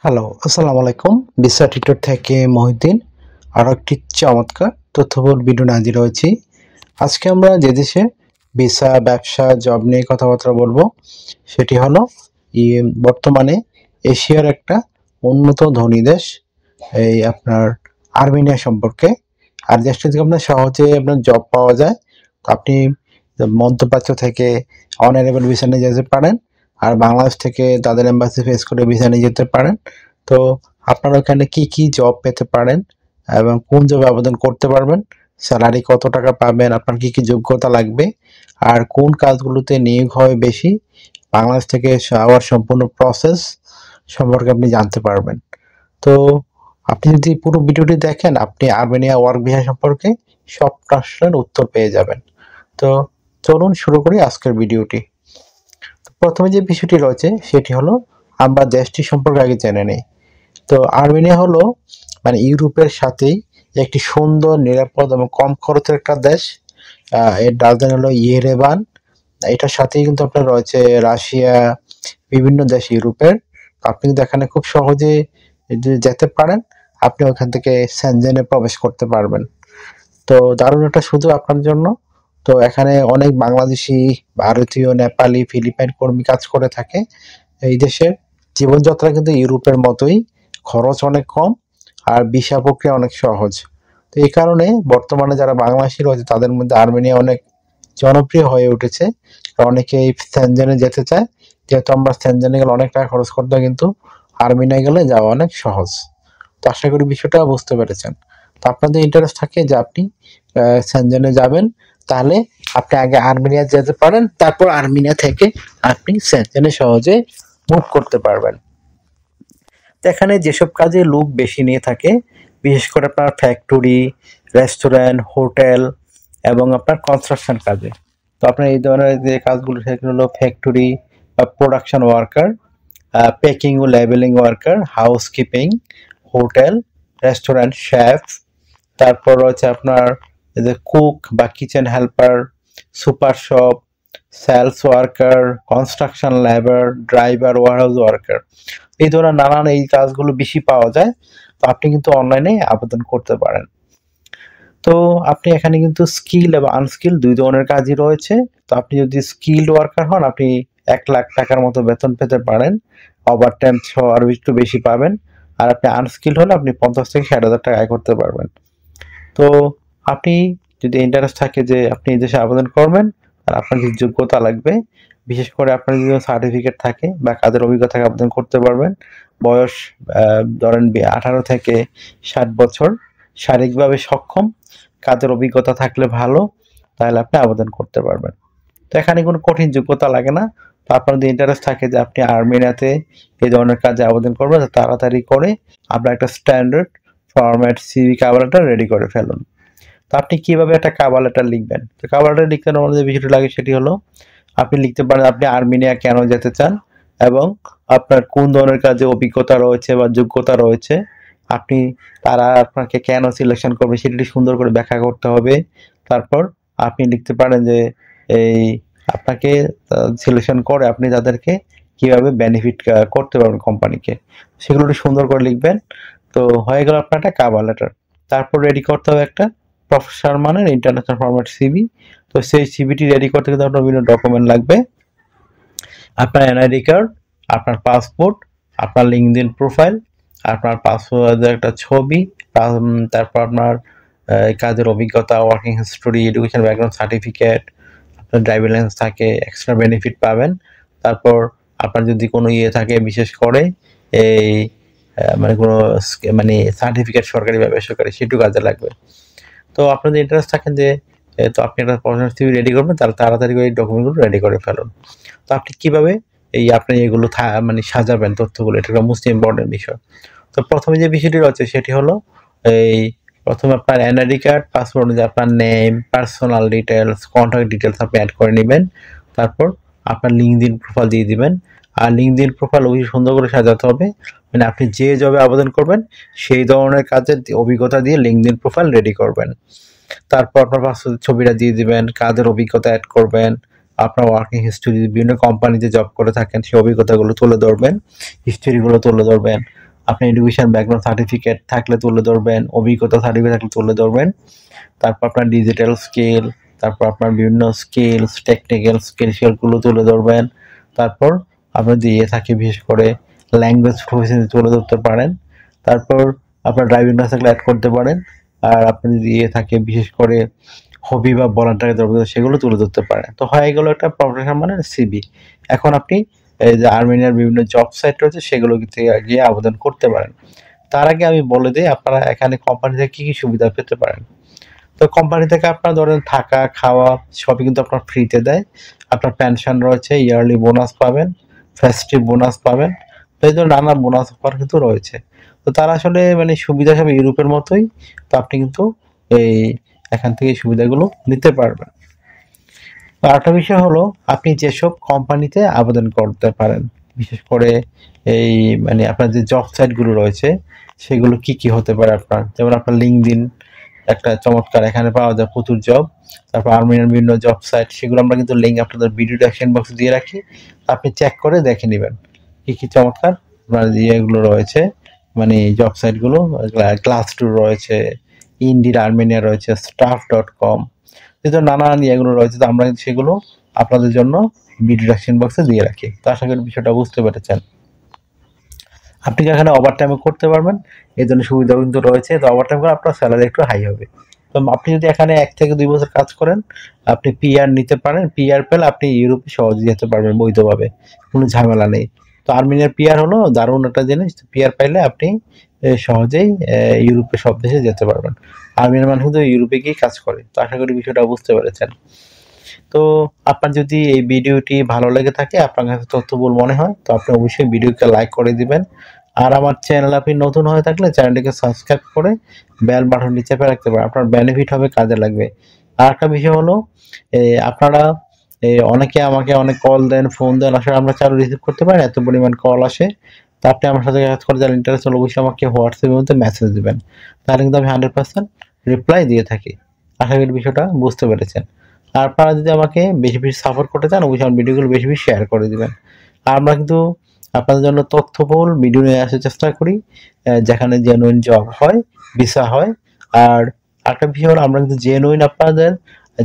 Hello, আসসালামু আলাইকুম। Visa tutor থেকে মহিউদ্দিন আরও একটি চমৎকার তথ্যবহুল ভিডিও নিয়ে হাজির হয়েছি। আজকে আমরা যে দেশে ভিসা, ব্যবসা, জব নিয়ে কথাবার্তা বলবো সেটি হলো বর্তমানে এশিয়ার একটা উন্নত ধনী দেশ, এই আপনার আর্মেনিয়া সম্পর্কে। আর দেশটা থেকে আপনার সহজে আপনার জব পাওয়া যায়। তো আপনি মধ্যপ্রাচ্য থেকে অনারেবল ভিসা নিয়ে যেতে পারেন, আর বাংলাদেশ থেকে তাদের এম্বাসি ফেস করে ভিসা নিয়ে যেতে পারেন। তো আপনারা ওখানে কি কি জব পেতে পারেন এবং কোন জবে আবেদন করতে পারবেন, স্যালারি কত টাকা পাবেন, আপনার কি কি যোগ্যতা লাগবে, আর কোন কাজগুলোতে নিয়োগ হয় বেশি, বাংলাদেশ থেকে যাওয়ার সম্পূর্ণ প্রসেস সম্পর্কে আপনি জানতে পারবেন। তো আপনি যদি পুরো ভিডিওটি দেখেন, আপনি আর্মেনিয়া ওয়ার্ক ভিসা সম্পর্কে সব প্রশ্নের উত্তর পেয়ে যাবেন। তো চলুন শুরু করি আজকের ভিডিওটি। প্রথমে যে বিষয়টি রয়েছে সেটি হলো আমরা দেশটি সম্পর্কে আগে জেনে নিই। তো আর্মেনিয়া হলো ইউরোপের সাথেই একটি সুন্দর, নিরাপদ এবং কম খরচের একটা দেশ। এর রাজধানী হলো ইয়েরেভান। এটার সাথেই কিন্তু আপনার রয়েছে রাশিয়া, বিভিন্ন দেশ ইউরোপের। আপনি কিন্তু এখানে খুব সহজে যেতে পারেন। আপনি ওখান থেকে সেনজেনে প্রবেশ করতে পারবেন। তো দারুণ একটা সুযোগ আপনার জন্য। তো এখানে অনেক বাংলাদেশি, ভারতীয়, নেপালি, ফিলিপাইন কর্মী কাজ করে থাকে। এই দেশের জীবনযাত্রা কিন্তু ইউরোপের মতোই, খরচ অনেক কম আর ভিসা প্রক্রিয়া অনেক সহজ। তো এই কারণে বর্তমানে যারা বাংলাদেশি রয়েছে তাদের মধ্যে আর্মেনিয়া অনেক জনপ্রিয় হয়ে উঠেছে। অনেকেই সেনজেনে যেতে চায়, যেহেতু আমরা সেনজেনে গেলে অনেক টাকা খরচ করতে হয়, কিন্তু আর্মেনিয়া গেলে যাওয়া অনেক সহজ। তো আশা করি বিষয়টা বুঝতে পেরেছেন। তো আপনাদের ইন্টারেস্ট থাকে যে আপনি সেনজেনে যাবেন, তাহলে আপনি আগে আর্মেনিয়া যেতে পারেন, তারপর আর্মেনিয়া থেকে আপনি সেনজেনে সহজে মুভ করতে পারবেন। তো এখানে যেসব কাজে লোক বেশি নিয়ে থাকে, বিশেষ করে আপনার ফ্যাক্টরি, রেস্টুরেন্ট, হোটেল এবং আপনার কনস্ট্রাকশন কাজে। তো আপনার এই ধরনের যে কাজগুলো সেগুলো হলো ফ্যাক্টরি বা প্রোডাকশন ওয়ার্কার, প্যাকিং ও labelling worker, housekeeping, hotel, restaurant chef, তারপর রয়েছে আপনার এই যে কুক বা kitchen helper, super shop, sales worker, construction labour, driver, warehouse worker. এই ধরনের নানান এই কাজগুলো বেশি পাওয়া যায়। তো আপনি কিন্তু অনলাইনে আবেদন করতে পারেন। তো আপনি এখানে কিন্তু স্কিল এবং আনস্কিল দুই ধরনের কাজই রয়েছে। তো আপনি যদি স্কিল্ড ওয়ার্কার হন, আপনি 1,00,000 টাকার মতো বেতন পেতে পারেন, ওভারটাইম সহ আরও একটু বেশি পাবেন। আর আপনি আনস্কিল্ড হলে আপনি 50 থেকে 60,000 টাকা আয় করতে পারবেন। তো আপনি যদি ইন্টারেস্ট থাকে যে আপনি এই দেশে আবেদন করবেন, আর আপনার কিছু যোগ্যতা লাগবে, বিশেষ করে আপনার যদি সার্টিফিকেট থাকে বা কাজের অভিজ্ঞতা থাকে আবেদন করতে পারবেন। বয়স ধরেন 18 থেকে 60 বছর, শারীরিকভাবে সক্ষম, কাজের অভিজ্ঞতা থাকলে ভালো, তাহলে আপনি আবেদন করতে পারবেন। তো এখানে কোনো কঠিন যোগ্যতা লাগে না। তো আপনার যদি ইন্টারেস্ট থাকে যে আপনি আর্মেনিয়াতে এই ধরনের কাজে আবেদন করবেন, তাড়াতাড়ি করে আপনার একটা standard format CV cover letter ready করে ফেলুন। তো আপনি কিভাবে একটা কভার লেটার লিখবেন? তো কভার লেটার লিখতে আমাদের যে বিষয়টা লাগে সেটি হলো আপনি লিখতে পারেন আপনি আর্মেনিয়া কেন যেতে চান এবং আপনার কোন ধরনের কাজে অভিজ্ঞতা রয়েছে বা যোগ্যতা রয়েছে। আপনি তারা আপনাকে কেন সিলেকশন করবে সেটি সুন্দর করে ব্যাখ্যা করতে হবে। তারপর আপনি লিখতে পারেন যে এই আপনাকে সিলেকশন করে আপনি তাদেরকে কিভাবে বেনিফিট করতে পারবেন কোম্পানিকে, সেগুলো একটু সুন্দর করে লিখবেন। তো হয়ে গেল আপনার একটা কভার লেটার। তারপর রেডি করতে হবে একটা প্রফেশনাল মানের ইন্টারন্যাশনাল ফরম্যাট সিভি। তো সেই সিভিটি রেডি করতে কিন্তু আপনার বিভিন্ন ডকুমেন্ট লাগবে। আপনার এনআইডি কার্ড, আপনার পাসপোর্ট, আপনার লিঙ্কডইন প্রোফাইল, আপনার পাসপোর্টের একটা ছবি, তারপর আপনার কাজের অভিজ্ঞতা, working history, education background certificate, আপনার ড্রাইভিং লাইসেন্স থাকে, এক্সট্রা বেনিফিট পাবেন। তারপর আপনার যদি কোনো ইয়ে থাকে, বিশেষ করে এই কোনো সার্টিফিকেট সরকারি বা বেসরকারি, সেটুকু কাজে লাগবে। তো আপনার যদি ইন্টারেস্ট থাকেন যে তো আপনি একটা প্রফেশনাল সিভি রেডি করবেন, তাহলে তাড়াতাড়ি করে এই ডকুমেন্টগুলো রেডি করে ফেলুন। তো আপনি কিভাবে আপনি এগুলো সাজাবেন তথ্যগুলো, এটা একটা মোস্ট ইম্পর্টেন্ট বিষয়। তো প্রথমে যে বিষয়টি রয়েছে সেটি হলো প্রথমে আপনার এনআইডি কার্ড, পাসপোর্ট অনুযায়ী আপনার name, personal details, contact details আপনি অ্যাড করে নেবেন। তারপর আপনার লিঙ্কডইন প্রোফাইল দিয়ে দিবেন। আর লিঙ্কডইন প্রোফাইল ওই সুন্দর করে সাজাতে হবে, আপনি যে জবে আবেদন করবেন সেই ধরনের কাজের অভিজ্ঞতা দিয়ে লিঙ্কডইন প্রোফাইল রেডি করবেন। তারপর আপনার পাসপোর্টের ছবিটা দিয়ে দিবেন, কাজের অভিজ্ঞতা অ্যাড করবেন, আপনার ওয়ার্কিং হিস্ট্রি, বিভিন্ন কোম্পানিতে জব করে থাকেন সেই অভিজ্ঞতাগুলো তুলে ধরবেন, হিস্ট্রিগুলো তুলে ধরবেন। আপনার এডুকেশন ব্যাকগ্রাউন্ড সার্টিফিকেট থাকলে তুলে ধরবেন, অভিজ্ঞতা সার্টিফিকেট থাকলে তুলে ধরবেন। তারপর আপনার ডিজিটাল স্কিল, তারপর আপনার বিভিন্ন স্কিলস, টেকনিক্যাল স্কিলগুলো তুলে ধরবেন। তারপর আপনার দিয়ে থাকে বিশেষ করে ল্যাঙ্গুয়েজ প্রফিসিয়েন্সি তুলে ধরতে পারেন। তারপর আপনার ড্রাইভিং লাইসেন্স অ্যাড করতে পারেন। আর আপনি দিয়ে থাকে বিশেষ করে হবি বা ভলান্টারি সেগুলো তুলে ধরতে পারেন। তো হয়ে গেল একটা প্রফেশন মানে সিভি। এখন আপনি এই যে আর্মেনিয়ার বিভিন্ন জব সাইট রয়েছে সেগুলো গিয়ে আবেদন করতে পারেন। তার আগে আমি বলে দিই আপনারা এখানে কোম্পানি থেকে কী কী সুবিধা পেতে পারেন। তো কোম্পানি থেকে আপনার ধরেন থাকা খাওয়া সবই কিন্তু আপনার ফ্রিতে দেয়। আপনার পেনশন রয়েছে, ইয়ারলি বোনাস পাবেন, ফেস্টিভ বোনাস পাবেন। তো এই ধরনের নানা বোনাস অফার কিন্তু রয়েছে। তো তারা আসলে মানে সুবিধা সব ইউরোপের মতোই। তো আপনি কিন্তু এই এখান থেকে এই সুবিধাগুলো নিতে পারবেন। আরেকটা বিষয় হলো আপনি যেসব কোম্পানিতে আবেদন করতে পারেন, বিশেষ করে এই মানে আপনার যে জব সাইটগুলো রয়েছে সেগুলো কি কি হতে পারে আপনার, যেমন আপনার লিঙ্কডইন একটা চমৎকার, এখানে পাওয়া যায় প্রচুর জব। তারপর আর্মেনিয়ার বিভিন্ন জব সাইট, সেগুলো আমরা কিন্তু লিঙ্ক আপনাদের ভিডিও ডেসক্রিপশন বক্সে দিয়ে রাখি, আপনি চেক করে দেখে নেবেন কি কি চমৎকার আপনার ইয়েগুলো রয়েছে, মানে জব সাইটগুলো। গ্লাসডোর রয়েছে, ইন্ডিড আর্মেনিয়া রয়েছে, staff.com, যেহেতু নানান ইয়েগুলো রয়েছে। তো আমরা সেগুলো আপনাদের জন্য ভিডিও ডেসক্রিপশন বক্সে দিয়ে রাখি। তো আশা করি বিষয়টা বুঝতে পেরেছেন। আপনি এখানে ওভারটাইমও করতে পারবেন, এই জন্য সুবিধা কিন্তু রয়েছে। তো ওভারটাইম করে আপনার স্যালারি একটু হাই হবে। তো আপনি যদি এখানে 1 থেকে 2 বছর কাজ করেন, আপনি পিআর নিতে পারেন। পিআর পেলে আপনি ইউরোপে সহজে যেতে পারবেন বৈধভাবে, কোনো ঝামেলা নেই। তো আর্মেনিয়ার পিআর হলো দারুণ একটা জিনিস। পিআর পাইলে আপনি সহজেই ইউরোপে সব দেশে যেতে পারবেন। আর্মেনিয়ার মানুষ কিন্তু ইউরোপে গিয়ে কাজ করে। তো আশা করি বিষয়টা বুঝতে পেরেছেন। তো আপনার যদি এই ভিডিওটি ভালো লেগে থাকে, আপনার কাছে তথ্যবহুল মনে হয়, তো আপনি অবশ্যই ভিডিওকে লাইক করে দিবেন। আর আমার চ্যানেল আপনি নতুন হয়ে থাকলে চ্যানেলটিকে সাবস্ক্রাইব করে বেল বাটনটি চেপে রাখতে পারেন, আপনার বেনিফিট হবে, কাজে লাগবে। আর একটা বিষয় হলো আপনারা অনেকে আমাকে অনেক কল দেন, ফোন দেন, আসলে আমরা চালু রিসিভ করতে পারি, এত পরিমাণ কল আসে। তো আপনি আমার সাথে কাজ করে যারা ইন্টারেস্ট হলে অবশ্যই আমাকে হোয়াটসঅ্যাপের মধ্যে মেসেজ দেবেন, তাহলে কিন্তু আমি 100% রিপ্লাই দিয়ে থাকি। আশা করি বিষয়টা বুঝতে পেরেছেন। আর আপনারা যদি আমাকে বেশি বেশি সাপোর্ট করতে চান, অবশ্যই আমার ভিডিওগুলো বেশি বেশি শেয়ার করে দিবেন। আর আমরা কিন্তু আপনাদের জন্য তথ্যবহুল ভিডিও নিয়ে আসার চেষ্টা করি, যেখানে জেনুইন জব হয়, ভিসা হয়। আর একটা বিষয় হলো আমরা কিন্তু জেনুইন আপনাদের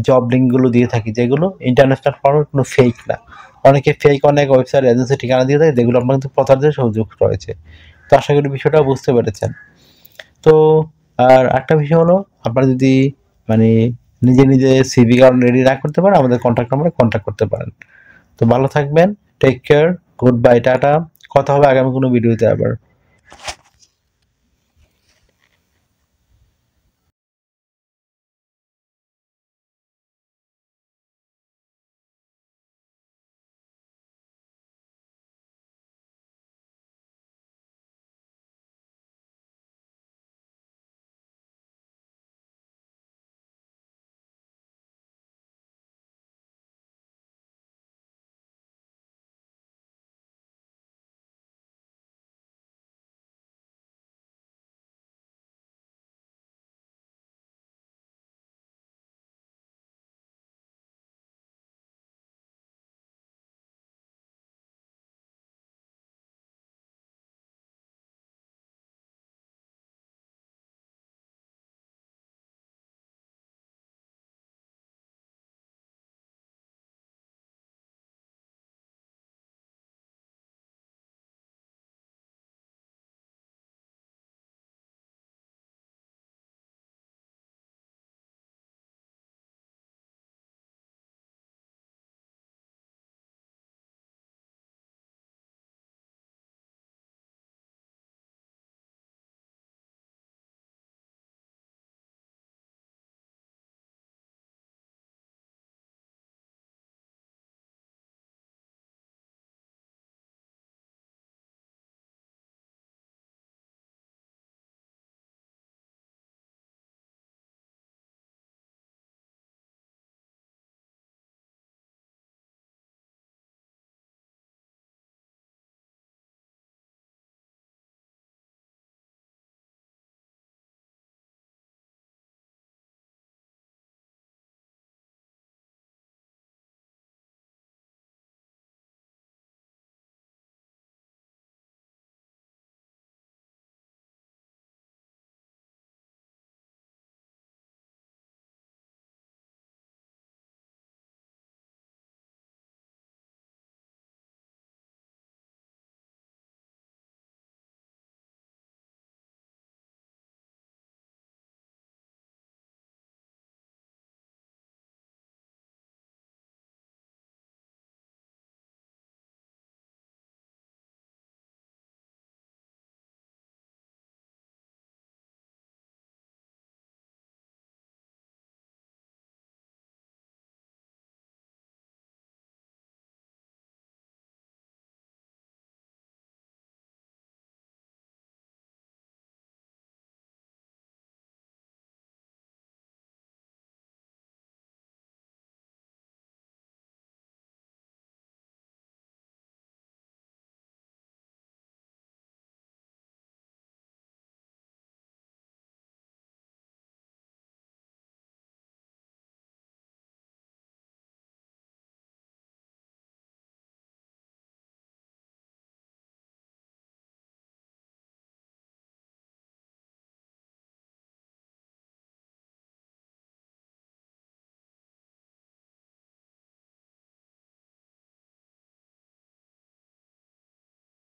জব লিঙ্কগুলো দিয়ে থাকি, যেগুলো ইন্টারন্যাশনাল ফর্মের কোনো ফেক না। অনেকে ফেক অনেক ওয়েবসাইট এজেন্সি ঠিকানা দিয়ে থাকে, যেগুলো আপনার কিন্তু প্রচারের সুযোগ রয়েছে। তো আশা করি বিষয়টা বুঝতে পেরেছেন। তো আর একটা বিষয় হলো আপনারা যদি মানে নিজে সিভি কার্ড রেডি না করতে পারেন, আমাদের কন্ট্যাক্ট নাম্বারে কন্ট্যাক্ট করতে পারেন। তো ভালো থাকবেন, take care, good bye, tata. কথা হবে আগামী কোনো ভিডিওতে আবার।